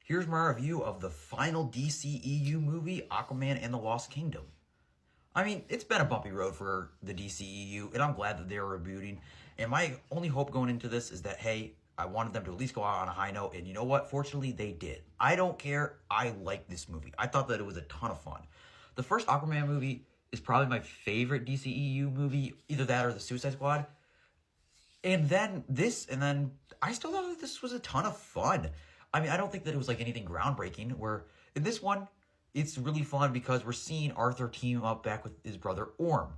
Here's my review of the final DCEU movie, Aquaman and the Lost Kingdom. I mean, it's been a bumpy road for the DCEU, and I'm glad that they're rebooting. And my only hope going into this is that, hey, I wanted them to at least go out on a high note, and you know what? Fortunately, they did. I don't care. I like this movie. I thought that it was a ton of fun. The first Aquaman movie is probably my favorite DCEU movie, either that or the Suicide Squad. And then this, and then I still thought that this was a ton of fun. I mean, I don't think that it was like anything groundbreaking, where in this one, it's really fun because we're seeing Arthur team up back with his brother Orm.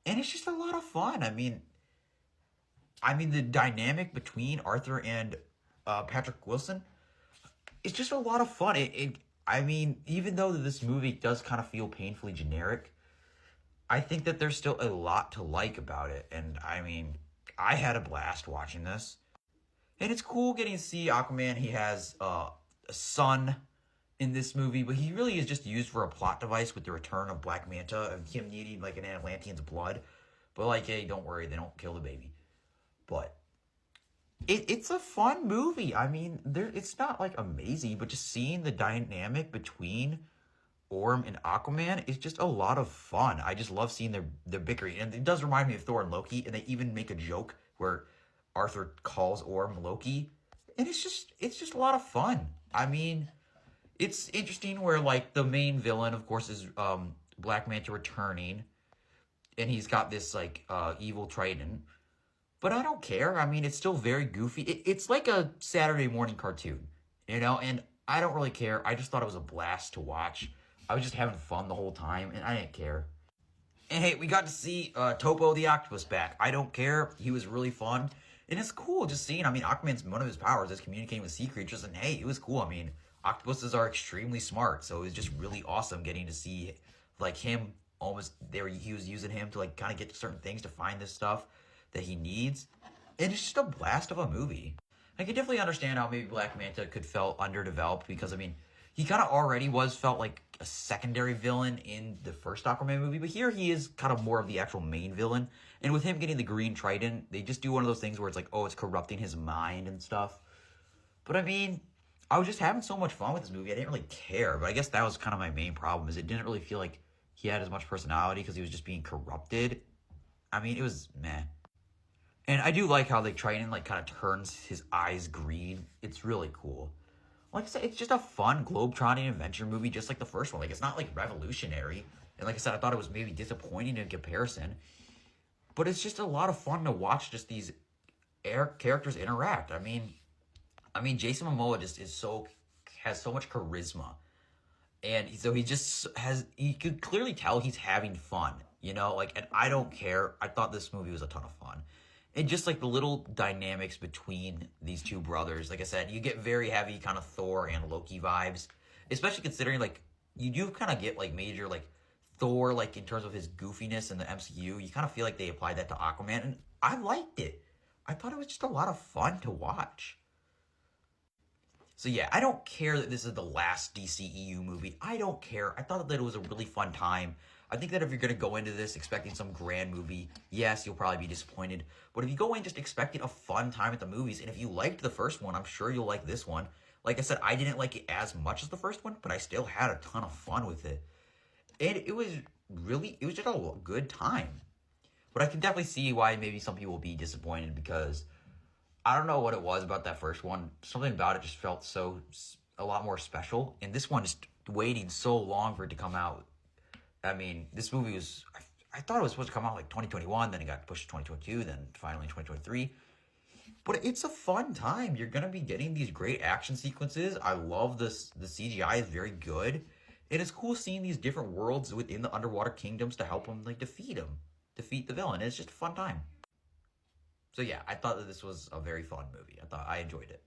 And it's just a lot of fun. I mean, the dynamic between Arthur and Patrick Wilson, it's just a lot of fun. I mean, even though this movie does kind of feel painfully generic, I think that there's still a lot to like about it. And I mean, I had a blast watching this. And it's cool getting to see Aquaman. He has a son in this movie, but he really is just used for a plot device with the return of Black Manta and him needing like an Atlantean's blood. But like, hey, don't worry, they don't kill the baby. But it's a fun movie. I mean, it's not like amazing, but just seeing the dynamic between Orm and Aquaman is just a lot of fun. I just love seeing their bickering. And it does remind me of Thor and Loki, and they even make a joke where Arthur calls Orm Loki, and it's just a lot of fun. I mean, it's interesting where like the main villain, of course, is Black Manta returning, and he's got this like evil trident. But I don't care. I mean, it's still very goofy. It's like a Saturday morning cartoon, you know. And I don't really care. I just thought it was a blast to watch. I was just having fun the whole time, and I didn't care. And hey, we got to see Topo the Octopus back. I don't care. He was really fun. And it's cool just seeing, I mean, Aquaman's, one of his powers is communicating with sea creatures, and hey, it was cool. I mean, octopuses are extremely smart, so it was just really awesome getting to see, like, him almost, he was using him to, like, kind of get to certain things to find this stuff that he needs. And it's just a blast of a movie. I can definitely understand how maybe Black Manta could feel underdeveloped, because, I mean, he kind of already felt like a secondary villain in the first Aquaman movie, but here he is kind of more of the actual main villain. And with him getting the green trident, they just do one of those things where it's like, oh, it's corrupting his mind and stuff. But I mean, I was just having so much fun with this movie. I didn't really care, but I guess that was kind of my main problem, is it didn't really feel like he had as much personality because he was just being corrupted. I mean, it was meh. And I do like how the trident like kind of turns his eyes green. It's really cool. Like I said, it's just a fun globe-trotting adventure movie, just like the first one. Like, it's not, like, revolutionary. And like I said, I thought it was maybe disappointing in comparison. But it's just a lot of fun to watch just these characters interact. I mean, Jason Momoa just has so much charisma. And so you could clearly tell he's having fun, you know? Like, and I don't care. I thought this movie was a ton of fun. And just like the little dynamics between these two brothers, like I said, you get very heavy kind of Thor and Loki vibes, especially considering like you do kind of get like major like Thor, like in terms of his goofiness in the MCU. You kind of feel like they applied that to Aquaman, and I liked it. I thought it was just a lot of fun to watch. So yeah, I don't care that this is the last DCEU movie. I don't care. I thought that it was a really fun time. I think that if you're going to go into this expecting some grand movie, yes, you'll probably be disappointed. But if you go in just expecting a fun time at the movies, and if you liked the first one, I'm sure you'll like this one. Like I said, I didn't like it as much as the first one, but I still had a ton of fun with it. And it was just a good time. But I can definitely see why maybe some people will be disappointed, because I don't know what it was about that first one. Something about it just felt a lot more special. And this one, just waiting so long for it to come out. I mean, this movie was, I thought it was supposed to come out like 2021, then it got pushed to 2022, then finally 2023. But it's a fun time. You're going to be getting these great action sequences. I love this. The CGI is very good. And it's cool seeing these different worlds within the underwater kingdoms to help them like defeat the villain. It's just a fun time. So yeah, I thought that this was a very fun movie. I enjoyed it.